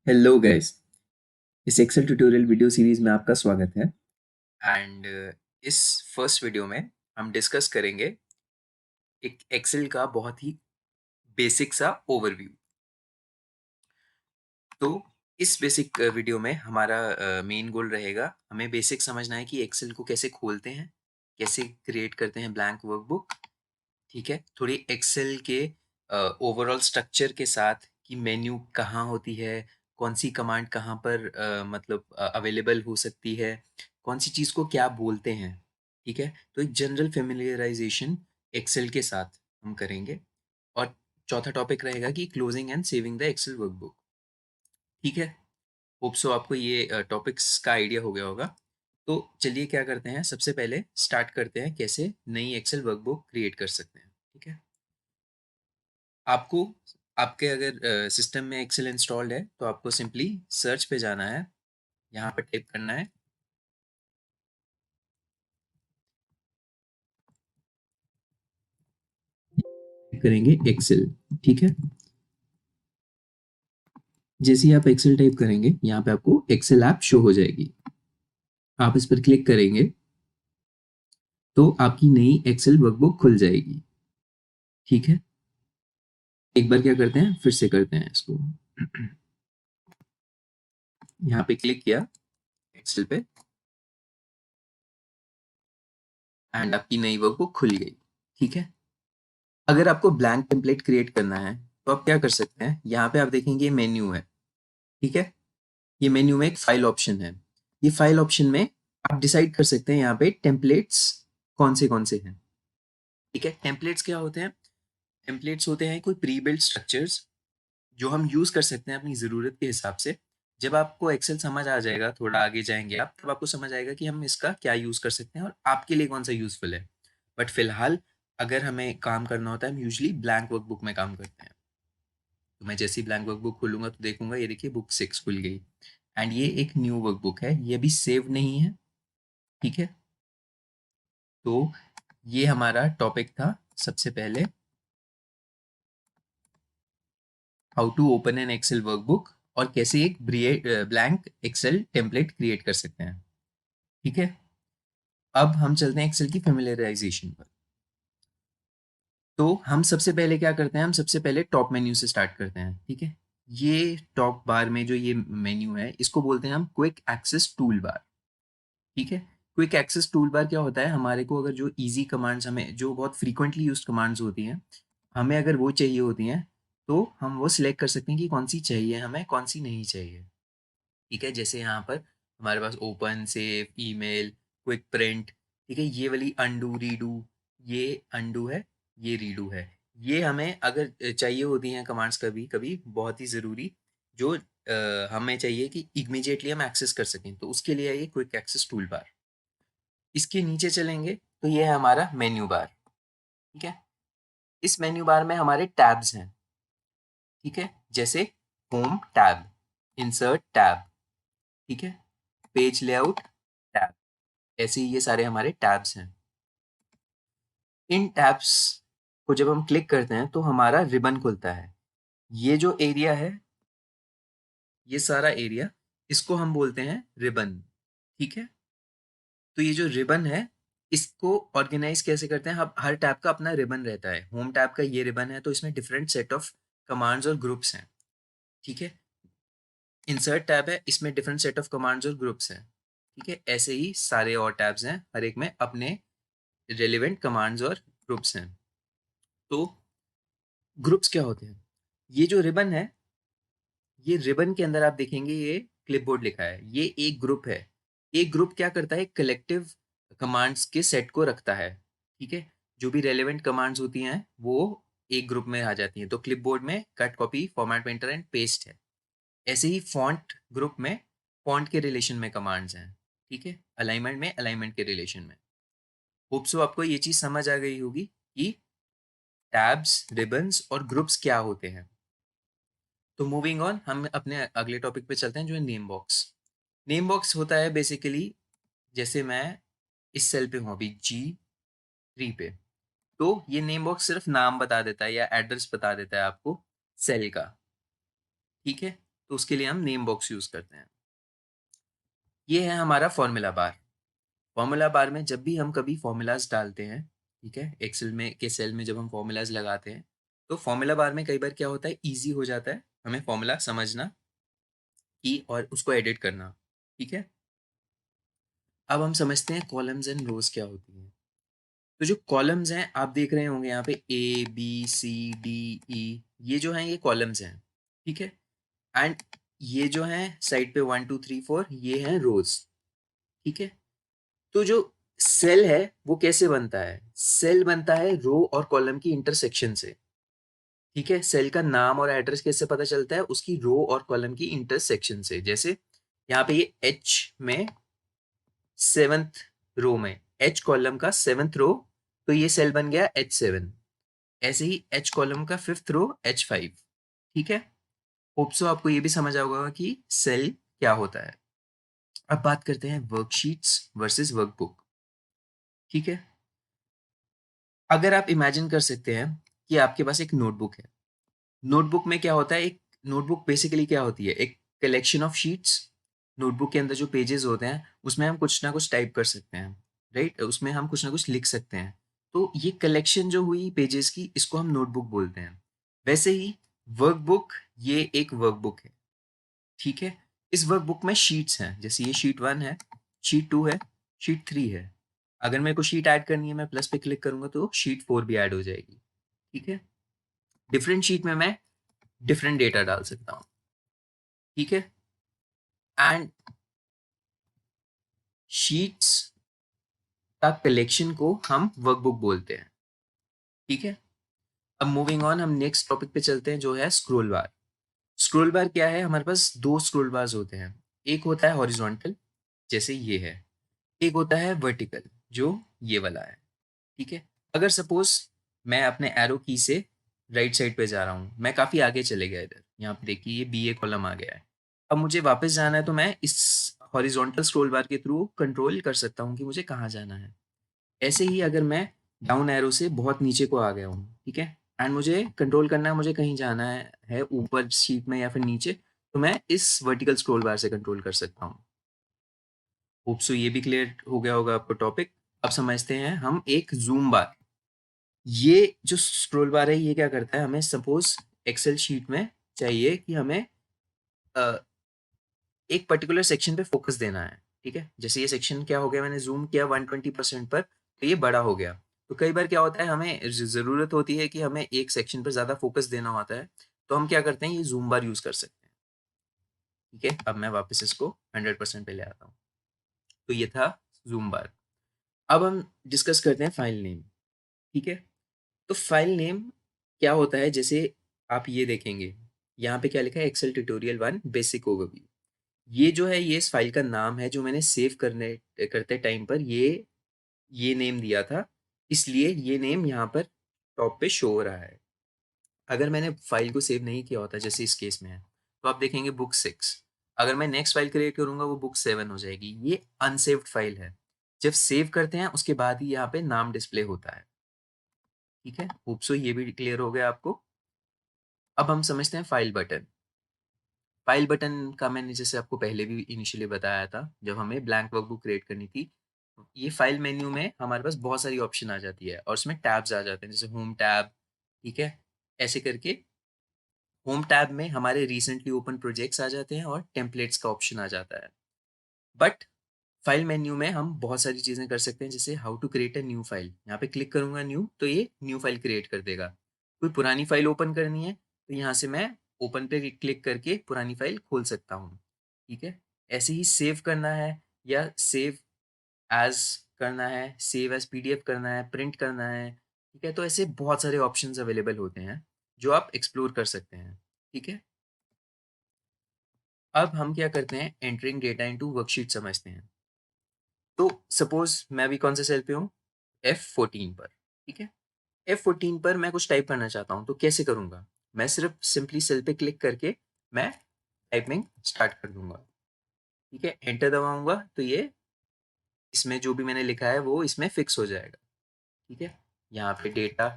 Hello guys. इस Excel tutorial video series में आपका स्वागत है। एंड इस फर्स्ट वीडियो में हम डिस्कस करेंगे एक एक्सेल का बहुत ही बेसिक सा ओवरव्यू। तो इस बेसिक वीडियो में हमारा मेन गोल रहेगा, हमें बेसिक समझना है कि एक्सेल को कैसे खोलते हैं, कैसे क्रिएट करते हैं ब्लैंक वर्कबुक। ठीक है, थोड़ी एक्सेल के ओवरऑल स्ट्रक्चर के साथ कि मेन्यू कहाँ होती है, कौन सी कमांड कहाँ पर मतलब अवेलेबल हो सकती है, कौन सी चीज़ को क्या बोलते हैं। ठीक है, तो एक जनरल फेमिलियराइजेशन एक्सेल के साथ हम करेंगे। और चौथा टॉपिक रहेगा कि closing and saving the excel workbook. ठीक है, होप सो आपको ये टॉपिक्स का आइडिया हो गया होगा। तो चलिए क्या करते हैं, सबसे पहले स्टार्ट करते हैं कैसे नई एक्सेल वर्कबुक क्रिएट कर सकते हैं। ठीक है, आपको आपके अगर सिस्टम में एक्सेल इंस्टॉल्ड है तो आपको सिंपली सर्च पे जाना है, यहाँ पर टाइप करना है करेंगे एक्सेल। ठीक है, जैसे ही आप एक्सेल टाइप करेंगे यहाँ पे आपको एक्सेल ऐप शो हो जाएगी। आप इस पर क्लिक करेंगे तो आपकी नई एक्सेल वर्कबुक खुल जाएगी। ठीक है, एक बार क्या करते हैं, फिर से करते हैं इसको। यहाँ पे क्लिक किया एक्सेल पे एंड आपकी नई वर्कबुक खुल गई। ठीक है, अगर आपको ब्लैंक टेम्पलेट क्रिएट करना है तो आप क्या कर सकते हैं, यहाँ पे आप देखेंगे मेन्यू है। ठीक है, ये मेन्यू में एक फाइल ऑप्शन है। ये फाइल ऑप्शन में आप डिसाइड कर सकते हैं यहाँ पे टेम्पलेट्स कौन से हैं। ठीक है, टेम्पलेट्स क्या होते हैं, टेम्पलेट्स होते हैं कोई प्री बिल्ट स्ट्रक्चर्स जो हम यूज कर सकते हैं अपनी ज़रूरत के हिसाब से। जब आपको एक्सेल समझ आ जाएगा, थोड़ा आगे जाएंगे आप, तब आपको समझ आएगा कि हम इसका क्या यूज कर सकते हैं और आपके लिए कौन सा यूजफुल है। बट फिलहाल अगर हमें काम करना होता है, हम यूजली ब्लैंक वर्कबुक में काम करते हैं। तो मैं जैसे ही ब्लैंक वर्कबुक खोलूंगा तो देखूंगा ये देखिए बुक 6 खुल गई। एंड ये एक न्यू वर्कबुक है, ये अभी सेव नहीं है। ठीक है, तो ये हमारा टॉपिक था सबसे पहले, how to open an excel workbook और कैसे एक ब्लैंक एक्सेल टेम्पलेट क्रिएट कर सकते हैं। ठीक है, अब हम चलते हैं एक्सेल की फेमिलियराइजेशन पर। तो हम सबसे पहले क्या करते हैं, हम सबसे पहले टॉप मेन्यू से स्टार्ट करते हैं। ठीक है, ये टॉप बार में जो ये मेन्यू है इसको बोलते हैं हम क्विक एक्सेस टूल बार। ठीक है, क्विक एक्सेस टूल बार क्या होता है, हमारे को अगर जो इजी कमांड्स, हमें जो बहुत फ्रीक्वेंटली यूज्ड कमांड्स होती हैं, हमें अगर वो चाहिए होती हैं तो हम वो सिलेक्ट कर सकते हैं कि कौन सी चाहिए हमें, कौन सी नहीं चाहिए। ठीक है, जैसे यहाँ पर हमारे पास open, save, email, quick print. ठीक है, ये वाली अंडू, रीडू, ये अंडू है, ये रीडू है। ये हमें अगर चाहिए होती हैं कमांड्स कभी कभी बहुत ही ज़रूरी, जो हमें चाहिए कि इमीडिएटली हम एक्सेस कर सकें, तो उसके लिए है ये क्विक एक्सेस टूल बार। इसके नीचे चलेंगे तो ये है हमारा मेन्यू बार। ठीक है, इस मेन्यू बार में हमारे टैब्स हैं। ठीक है, जैसे होम टैब, इंसर्ट टैब, ठीक है, पेज लेआउट टैब, ऐसे ही ये सारे हमारे टैब्स हैं। इन टैब्स को जब हम क्लिक करते हैं तो हमारा रिबन खुलता है। ये जो एरिया है, ये सारा एरिया, इसको हम बोलते हैं रिबन। ठीक है, तो ये जो रिबन है इसको ऑर्गेनाइज कैसे करते हैं, अब हर टैब का अपना रिबन रहता है। होम टैब का ये रिबन है तो इसमें डिफरेंट सेट ऑफ कमांड्स और ग्रुप्स हैं। ठीक है, इंसर्ट टैब है, इसमें डिफरेंट सेट ऑफ कमांड्स और ग्रुप्स हैं। ठीक है, ऐसे ही सारे और टैब्स हैं, हर एक में अपने रेलिवेंट कमांड्स और ग्रुप्स हैं। तो ग्रुप्स क्या होते हैं, ये जो रिबन है, ये रिबन के अंदर आप देखेंगे ये क्लिपबोर्ड लिखा है, ये एक ग्रुप है। एक ग्रुप क्या करता है, कलेक्टिव कमांड्स के सेट को रखता है। ठीक है, जो भी रेलेवेंट कमांड्स होती हैं वो एक ग्रुप में आ जाती हैं। तो क्लिपबोर्ड में cut, copy, format, painter and paste है। ऐसे ही फॉन्ट ग्रुप में फॉन्ट के रिलेशन में कमांड्स हैं। ठीक है, अलाइनमेंट में अलाइनमेंट के रिलेशन में। होप सो आपको ये चीज़ समझ आ गई होगी कि टैब्स, रिबन्स और ग्रुप्स क्या होते हैं। तो मूविंग ऑन, हम अपने अगले टॉपिक पे चलते हैं जो है नेम बॉक्स। नेम बॉक्स होता है बेसिकली, जैसे मैं इस सेल पे हूँ अभी G3 पे, तो ये नेम बॉक्स सिर्फ नाम बता देता है या एड्रेस बता देता है आपको सेल का। ठीक है, तो उसके लिए हम नेम बॉक्स यूज़ करते हैं। ये है हमारा फॉर्मूला बार। फॉर्मूला बार में जब भी हम कभी फॉर्मूलाज़ डालते हैं, ठीक है? एक्सेल में के सेल में जब हम फॉर्मूलाज़ लगाते हैं, तो फॉर्मूला बार में कई बार क्या होता है, ईज़ी हो जाता है हमें फॉर्मूला समझना कि और उसको एडिट करना, ठीक है? अब हम समझते हैं कॉलम्स एंड रोज़ क्या होती हैं। तो जो कॉलम्स हैं आप देख रहे होंगे यहाँ पे ए, बी, सी, डी, ई, ये जो हैं ये कॉलम्स हैं, ठीक है? एंड ये जो हैं साइड पे 1, 2, 3, 4 ये हैं रोज़, ठीक है? तो जो सेल है वो कैसे बनता है? सेल बनता है रो और कॉलम की इंटरसेक्शन से, ठीक है? सेल का नाम और एड्रेस कैसे पता चलता है? उसकी रो और कॉलम की इंटरसेक्शन से। जैसे यहाँ पे ये एच में 7th रो में, एच कॉलम का 7th रो, तो ये सेल बन गया H7। ऐसे ही एच कॉलम का 5th रो H5, ठीक है? होप सो आपको ये भी समझ आ होगा कि सेल क्या होता है। अब बात करते हैं वर्कशीट्स वर्सेस वर्कबुक, ठीक है? अगर आप इमेजिन कर सकते हैं कि आपके पास एक नोटबुक है। नोटबुक में क्या होता है, एक नोटबुक बेसिकली क्या होती है, एक कलेक्शन ऑफ शीट्स। नोटबुक के अंदर जो पेजेस होते हैं उसमें हम कुछ ना कुछ टाइप कर सकते हैं, राइट? उसमें हम कुछ ना कुछ लिख सकते हैं। तो ये कलेक्शन जो हुई पेजेस की, इसको हम नोटबुक बोलते हैं। वैसे ही वर्कबुक, ये एक वर्कबुक है, ठीक है? इस वर्कबुक में शीट्स हैं, जैसे ये शीट 1 है, शीट 2 है, शीट 3 है। अगर मेरे को शीट ऐड करनी है, मैं प्लस पे क्लिक करूंगा तो शीट 4 भी ऐड हो जाएगी, ठीक है? डिफरेंट शीट में मैं डिफरेंट डेटा डाल सकता हूँ, ठीक है? एंड शीट्स का कलेक्शन को हम वर्कबुक बोलते हैं, ठीक है? अब मूविंग ऑन, हम नेक्स्ट टॉपिक पे चलते हैं जो है स्क्रोल बार। स्क्रोल बार क्या है? हमारे पास दो स्क्रोल बार्स होते हैं। एक होता है हॉरिजॉन्टल, जैसे ये है। एक होता है वर्टिकल, जो ये वाला है, ठीक है? अगर सपोज मैं अपने एरो की से राइट साइड पे जा रहा हूँ, मैं काफ़ी आगे चले गया इधर, यहाँ पे देखिए ये बी ए कॉलम आ गया है। अब मुझे वापस जाना है तो मैं इस हॉरिजॉन्टल स्क्रोल बार के थ्रू कंट्रोल कर सकता हूँ कि मुझे कहाँ जाना है। ऐसे ही अगर मैं डाउन एरो से बहुत नीचे को आ गया हूँ, ठीक है? एंड मुझे कंट्रोल करना है, मुझे कहीं जाना है ऊपर शीट में या फिर नीचे, तो मैं इस वर्टिकल स्क्रोल बार से कंट्रोल कर सकता हूँ। होप सो ये भी क्लियर हो गया होगा आपको टॉपिक। अब समझते हैं हम एक जूम बार। ये जो स्क्रोल बार है ये क्या करता है, हमें सपोज एक्सेल शीट में चाहिए कि हमें अ, एक पर्टिकुलर सेक्शन पे फोकस देना है, ठीक है? जैसे ये सेक्शन क्या हो गया, मैंने जूम किया 120% पर, तो ये बड़ा हो गया। तो कई बार क्या होता है, हमें ज़रूरत होती है कि हमें एक सेक्शन पर ज़्यादा फोकस देना होता है, तो हम क्या करते हैं, ये जूम बार यूज़ कर सकते हैं, ठीक है? अब मैं वापस इसको 100% पे ले आता हूँ। तो ये था जूम बार। अब हम डिस्कस करते हैं फाइल नेम, ठीक है? तो फाइल नेम क्या होता है, जैसे आप ये देखेंगे, यहाँ पे क्या लिखा है, एक्सेल ट्यूटोरियल 1 बेसिक ओवरव्यू। ये जो है ये इस फाइल का नाम है जो मैंने सेव करने करते टाइम पर ये नेम दिया था, इसलिए ये नेम यहाँ पर टॉप पे शो हो रहा है। अगर मैंने फाइल को सेव नहीं किया होता, जैसे इस केस में है, तो आप देखेंगे बुक 6। अगर मैं नेक्स्ट फाइल क्रिएट करूंगा वो बुक 7 हो जाएगी। ये अनसेव्ड फाइल है। जब सेव करते हैं उसके बाद ही यहाँ पे नाम डिस्प्ले होता है, ठीक है? होप सो ये भी क्लियर हो गया आपको। अब हम समझते हैं फाइल बटन। फाइल बटन का मैंने जैसे आपको पहले भी इनिशियली बताया था, जब हमें ब्लैंक वर्कबुक क्रिएट करनी थी, ये फाइल मेन्यू में हमारे पास बहुत सारी ऑप्शन आ जाती है और उसमें टैब्स आ जाते हैं, जैसे होम टैब, ठीक है? ऐसे करके होम टैब में हमारे रिसेंटली ओपन प्रोजेक्ट्स आ जाते हैं और टेम्पलेट्स का ऑप्शन आ जाता है। बट फाइल मेन्यू में हम बहुत सारी चीज़ें कर सकते हैं, जैसे how to create a new file. यहाँ पे क्लिक करूंगा न्यू, तो ये न्यू फाइल क्रिएट कर देगा। कोई पुरानी फाइल ओपन करनी है तो यहाँ से मैं ओपन पे क्लिक करके पुरानी फाइल खोल सकता हूँ, ठीक है? ऐसे ही सेव करना है या सेव एज करना है, सेव एज पीडीएफ करना है, प्रिंट करना है, ठीक है? तो ऐसे बहुत सारे ऑप्शंस अवेलेबल होते हैं जो आप एक्सप्लोर कर सकते हैं, ठीक है? अब हम क्या करते हैं, एंटरिंग डेटा इनटू वर्कशीट समझते हैं। तो सपोज मैं अभी कौन से सेल पे हूँ, F14 पर, ठीक है? F14 पर मैं कुछ टाइप करना चाहता हूँ, तो कैसे करूँगा? मैं सिर्फ सिंपली सेल पे क्लिक करके मैं टाइपिंग स्टार्ट कर दूंगा, ठीक है? एंटर दबाऊंगा तो ये इसमें जो भी मैंने लिखा है वो इसमें फिक्स हो जाएगा, ठीक है? यहाँ पे डेटा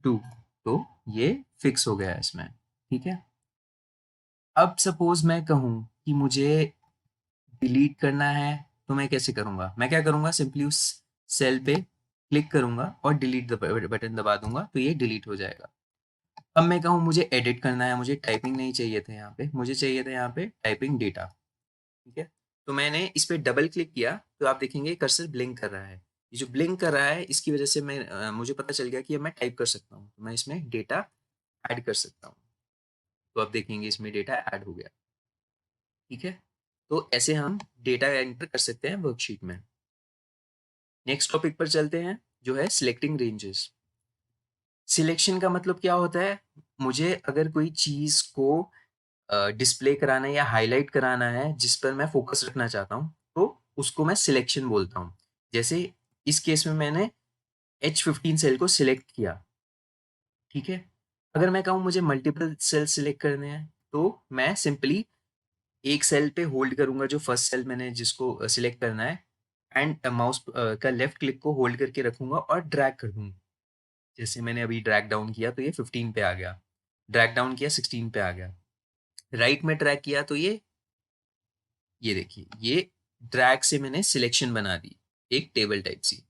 2, तो ये फिक्स हो गया है इसमें, ठीक है? अब सपोज मैं कहूँ कि मुझे डिलीट करना है, तो मैं कैसे करूँगा? मैं क्या करूँगा, सिंपली उस सेल पे क्लिक करूँगा और डिलीट बटन दबा दूंगा, तो ये डिलीट हो जाएगा। अब मैं कहूँ मुझे एडिट करना है, मुझे टाइपिंग नहीं चाहिए था यहाँ पे, मुझे चाहिए था यहाँ पे टाइपिंग डेटा, ठीक है। तो मैंने इस पे डबल क्लिक किया तो आप देखेंगे कर्सर ब्लिंक कर रहा है। ये जो ब्लिंक कर रहा है इसकी वजह से मुझे पता चल गया कि अब मैं टाइप कर सकता हूँ, तो मैं इसमें डेटा ऐड कर सकता हूँ। तो आप देखेंगे इसमें डेटा ऐड हो गया, ठीक है। तो ऐसे हम डेटा एंटर कर सकते हैं वर्कशीट में। नेक्स्ट टॉपिक पर चलते हैं, जो है सिलेक्टिंग रेंजेस। सिलेक्शन का मतलब क्या होता है? मुझे अगर कोई चीज़ को डिस्प्ले कराना है या हाईलाइट कराना है जिस पर मैं फोकस रखना चाहता हूँ, तो उसको मैं सिलेक्शन बोलता हूँ। जैसे इस केस में मैंने H15 सेल को सिलेक्ट किया, ठीक है। अगर मैं कहूँ मुझे मल्टीपल सेल सिलेक्ट करने हैं, तो मैं सिंपली एक सेल पे होल्ड करूंगा, जो फर्स्ट सेल मैंने जिसको सिलेक्ट करना है, एंड माउस का लेफ्ट क्लिक को होल्ड करके रखूंगा और ड्रैग कर दूंगा। जैसे मैंने अभी ड्रैग डाउन किया तो ये 15 पे आ गया, ड्रैग डाउन किया 16 पे आ गया, राइट में ड्रैग किया तो ये देखिए, ये ड्रैग से मैंने सिलेक्शन बना दी, एक टेबल टाइप सी।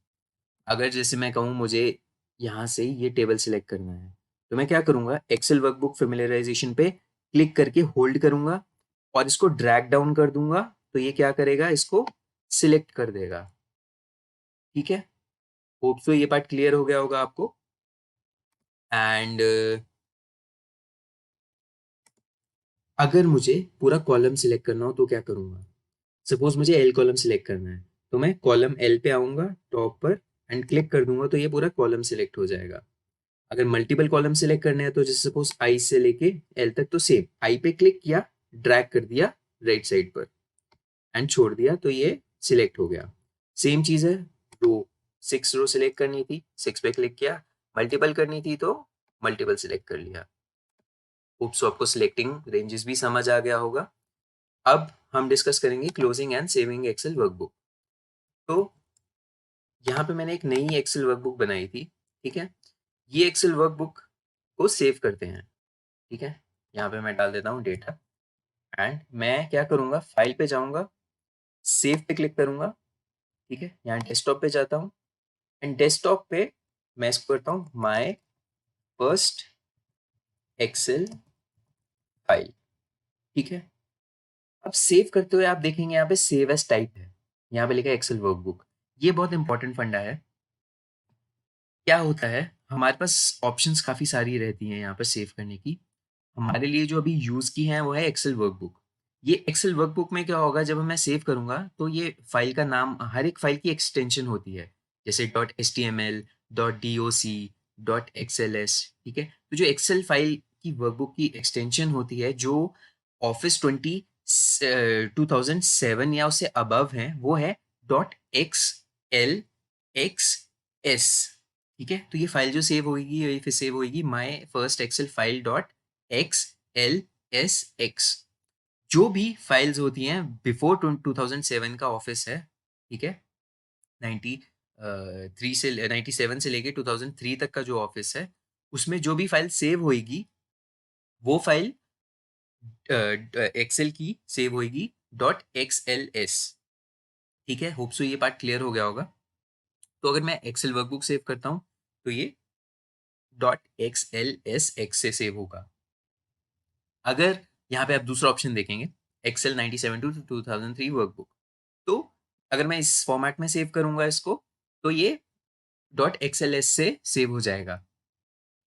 अगर जैसे मैं कहूँ मुझे यहाँ से ये टेबल सिलेक्ट करना है, तो मैं क्या करूँगा, एक्सेल वर्कबुक फेमिलियराइजेशन पे क्लिक करके होल्ड करूँगा और इसको ड्रैग डाउन कर दूंगा, तो ये क्या करेगा, इसको सिलेक्ट कर देगा, ठीक है। होप सो ये पार्ट क्लियर हो गया होगा आपको। एंड अगर मुझे पूरा कॉलम सिलेक्ट करना हो तो क्या करूँगा, सपोज मुझे एल कॉलम सिलेक्ट करना है, तो मैं कॉलम एल पे आऊँगा टॉप पर एंड क्लिक कर दूंगा, तो ये पूरा कॉलम सिलेक्ट हो जाएगा। अगर मल्टीपल कॉलम सिलेक्ट करने हैं, तो जैसे सपोज आई से लेके एल तक, तो सेम आई पे क्लिक किया, ड्रैग कर दिया राइट साइड पर एंड छोड़ दिया, तो ये सिलेक्ट हो गया। सेम चीज है, रो 6 रो सिलेक्ट करनी थी, 6 पे क्लिक किया, मल्टीपल करनी थी तो मल्टीपल सिलेक्ट कर लिया। होप सो आपको सिलेक्टिंग रेंजेस भी समझ आ गया होगा। अब हम डिस्कस करेंगे closing and saving excel workbook. तो यहाँ पे मैंने एक नई एक्सेल वर्कबुक बनाई थी, ठीक है। ये एक्सेल वर्कबुक को सेव करते हैं, ठीक है। यहाँ पे मैं डाल देता हूँ डेटा, एंड मैं क्या करूँगा, फाइल पे जाऊँगा, सेव पे क्लिक करूँगा, ठीक है। यहाँ डेस्कटॉप पे जाता हूँ एंड डेस्कटॉप पे मैं इसको करता हूँ माय फर्स्ट एक्सेल फाइल, ठीक है। अब सेव करते हुए आप देखेंगे यहाँ पे सेव एज टाइप है, यहाँ पे लिखा है एक्सेल वर्कबुक। ये बहुत इंपॉर्टेंट फंडा है। क्या होता है, हमारे पास ऑप्शंस काफ़ी सारी रहती हैं यहाँ पर सेव करने की। हमारे लिए जो अभी यूज़ की है वो है एक्सेल वर्कबुक। ये एक्सेल वर्कबुक में क्या होगा, जब मैं सेव करूँगा तो ये फाइल का नाम, हर एक फाइल की एक्सटेंशन होती है, जैसे .html, .doc, .xls, ठीक है। तो जो एक्सेल फाइल की वर्कबुक की एक्सटेंशन होती है, जो ऑफिस 2007 या उससे अबव है, वो है .xlxs, ठीक है। तो ये फाइल जो सेव होगी, ये फिर सेव होगी my first excel file .xlsx। जो भी फाइल्स होती हैं बिफोर 2007 का ऑफिस है, ठीक है, 93 से 97 से लेके 2003 तक का जो ऑफिस है, उसमें जो भी फाइल सेव होएगी, वो फाइल एक्सेल की सेव होएगी .xls, ठीक है। होप सो ये पार्ट क्लियर हो गया होगा। तो अगर मैं एक्सेल वर्कबुक सेव करता हूँ, तो ये .xlsx से सेव होगा। अगर यहाँ पे आप दूसरा ऑप्शन देखेंगे, एक्सेल 97 टू 2003 वर्कबुक, तो अगर मैं इस फॉर्मेट में सेव करूंगा इसको, तो ये .xls से सेव हो जाएगा।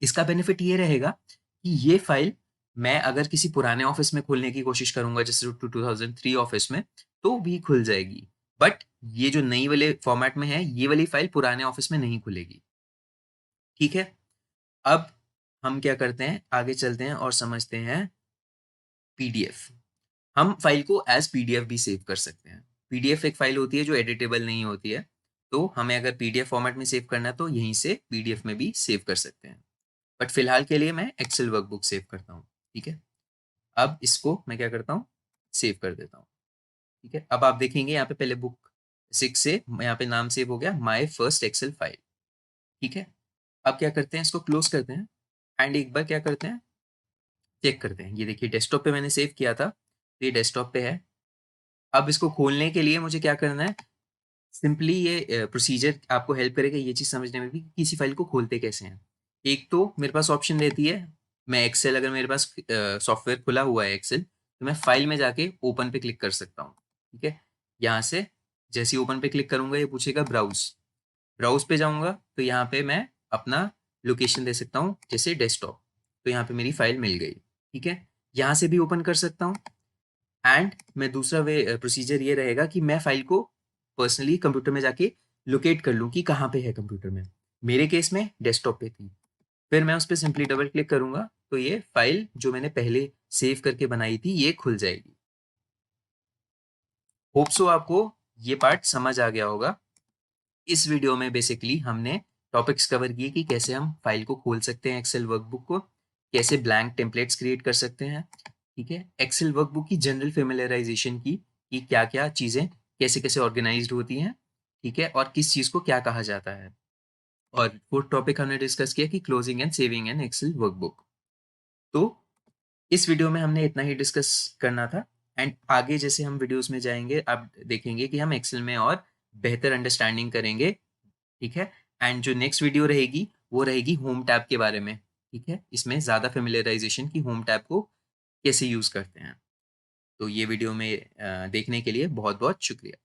इसका बेनिफिट ये रहेगा कि ये फाइल मैं अगर किसी पुराने ऑफिस में खोलने की कोशिश करूंगा, जैसे 2003 ऑफिस में, तो भी खुल जाएगी। बट ये जो नई वाले फॉर्मेट में है, ये वाली फाइल पुराने ऑफिस में नहीं खुलेगी, ठीक है। अब हम क्या करते हैं, आगे चलते हैं और समझते हैं पीडीएफ। हम फाइल को एज पीडीएफ भी सेव कर सकते हैं। पीडीएफ एक फाइल होती है जो एडिटेबल नहीं होती है, तो हमें अगर पीडीएफ फॉर्मेट में सेव करना है तो यहीं से पीडीएफ में भी सेव कर सकते हैं। बट फिलहाल के लिए मैं एक्सेल वर्कबुक सेव करता हूँ, ठीक है। अब इसको मैं क्या करता हूँ, सेव कर देता हूँ, ठीक है। अब आप देखेंगे यहाँ पे पहले बुक 6 से यहाँ पे नाम सेव हो गया माय फर्स्ट एक्सेल फाइल, ठीक है। अब क्या करते हैं, इसको क्लोज करते हैं एंड एक बार क्या करते हैं, चेक करते हैं। ये देखिए डेस्कटॉप पे मैंने सेव किया था, तो ये डेस्कटॉप पे है। अब इसको खोलने के लिए मुझे क्या करना है, सिंपली ये प्रोसीजर आपको हेल्प करेगा ये चीज़ समझने में भी कि किसी फाइल को खोलते कैसे हैं। एक तो मेरे पास ऑप्शन रहती है, मैं एक्सेल अगर मेरे पास सॉफ्टवेयर खुला हुआ है एक्सेल, तो मैं फाइल में जाके ओपन पे क्लिक कर सकता हूँ, ठीक है? यहाँ से जैसे ही ओपन पे क्लिक करूँगा ये पूछेगा ब्राउज़। ब्राउज़ पे जाऊँगा तो यहाँ पे मैं अपना लोकेशन दे सकता हूँ, जैसे डेस्कटॉप। तो यहाँ पे मेरी फाइल मिल गई, ठीक है? यहाँ से भी ओपन कर सकता हूँ। एंड मैं दूसरा प्रोसीजर ये रहेगा कि मैं फाइल को पर्सनली कंप्यूटर में जाके लोकेट कर लूँ कि कहाँ पे है कंप्यूटर में। मेरे केस में डेस्कटॉप पे थी। फिर मैं उस पे सिंपली डबल क्लिक करूँगा तो ये फाइल जो मैंने पहले सेव करके बनाई थी ये खुल जाएगी। होप सो आपको ये पार्ट समझ आ गया होगा। इस वीडियो में बेसिकली हमने टॉपिक्स कवर किए कि कैसे हम फाइल को खोल सकते हैं एक्सेल वर्कबुक को, कैसे ब्लैंक टेम्पलेट्स क्रिएट कर सकते हैं, ठीक है? एक्सेल वर्कबुक की जनरल फेमिलियराइजेशन की कि क्या-क्या चीज़ें कैसे-कैसे ऑर्गेनाइज़्ड होती हैं, ठीक है? और किस चीज़ को क्या कहा जाता है। और फोर्थ टॉपिक हमने डिस्कस किया कि closing and saving an excel workbook. तो इस वीडियो में हमने इतना ही डिस्कस करना था। एंड आगे जैसे हम वीडियोज़ में जाएँगे, आप देखेंगे कि हम एक्सेल में और बेहतर अंडरस्टैंडिंग करेंगे, ठीक है? एंड जो नेक्स्ट वीडियो रहेगी, वो रहेगी होम टैब के बारे में, ठीक है? इसमें ज़्यादा फ़ैमिलियराइज़ेशन कि होम टैब को कैसे यूज़ करते हैं। तो ये वीडियो में देखने के लिए बहुत-बहुत शुक्रिया।